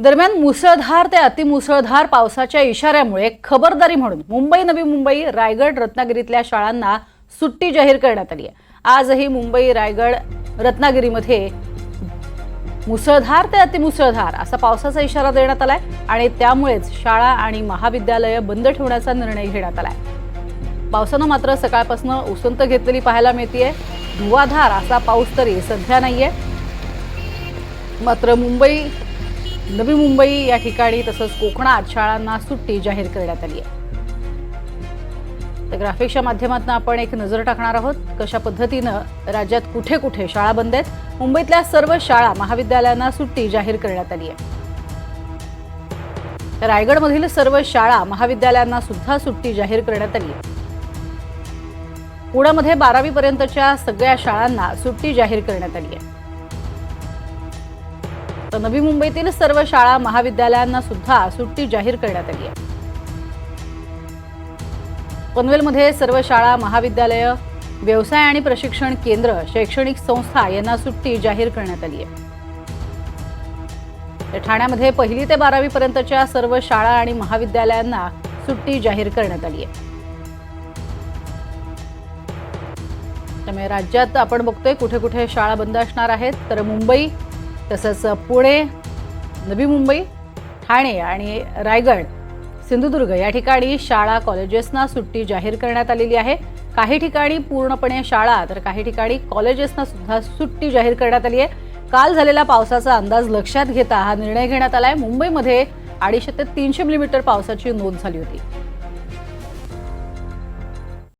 दरम्यान मुसळधार ते अतिमुसळधार पावसाच्या इशाऱ्यामुळे खबरदारी म्हणून मुंबई, नवी मुंबई, रायगड, रत्नागिरीतल्या शाळांना सुट्टी जाहीर करण्यात आली आहे। आजही मुंबई, रायगड, रत्नागिरीमध्ये मुसळधार ते अतिमुसळधार असा पावसाचा इशारा देण्यात आलाय आणि त्यामुळेच शाळा आणि महाविद्यालय बंद ठेवण्याचा निर्णय घेण्यात आलाय। पावसानं मात्र सकाळपासून उसंत घेतलेली पाहायला मिळतेय। धुवाधार असा पाऊस तरी सध्या नाहीये, मात्र मुंबई, नवी मुंबई या ठिकाणी तसंच कोकणात शाळांना सुट्टी जाहीर करण्यात आली आहे। तर ग्राफिक्सच्या माध्यमातून आपण एक नजर टाकणार आहोत कशा पद्धतीनं राज्यात कुठे कुठे शाळा बंद आहेत। मुंबईतल्या सर्व शाळा महाविद्यालयांना सुट्टी जाहीर करण्यात आली आहे। रायगडमधील सर्व शाळा महाविद्यालयांना सुद्धा सुट्टी जाहीर करण्यात आली आहे। पुण्यामध्ये 12वी पर्यंतच्या सगळ्या शाळांना सुट्टी जाहीर करण्यात आली आहे। तर नवी मुंबईतील सर्व शाळा महाविद्यालयांना सुद्धा सुट्टी जाहीर करण्यात आली आहे। पनवेलमध्ये सर्व शाळा, महाविद्यालय, व्यवसाय आणि प्रशिक्षण केंद्र, शैक्षणिक संस्था यांना सुट्टी जाहीर करण्यात आली आहे। ठाण्यामध्ये 1ली ते 12वी पर्यंतच्या सर्व शाळा आणि महाविद्यालयांना सुट्टी जाहीर करण्यात आली आहे। त्यामुळे राज्यात आपण बघतोय कुठे कुठे शाळा बंद असणार आहेत। तर मुंबई तसंच पुणे, नवी मुंबई, ठाणे आणि रायगड, सिंधुदुर्ग या ठिकाणी शाळा, कॉलेजेसना सुट्टी जाहीर करण्यात आलेली आहे। काही ठिकाणी पूर्णपणे शाळा तर काही ठिकाणी कॉलेजेसना सुद्धा सुट्टी जाहीर करण्यात आली आहे। काल झालेला पावसाचा अंदाज लक्षात घेता हा निर्णय घेण्यात आलाय। मुंबईमध्ये 250 ते 300 मिलीमीटर पावसाची नोंद झाली होती।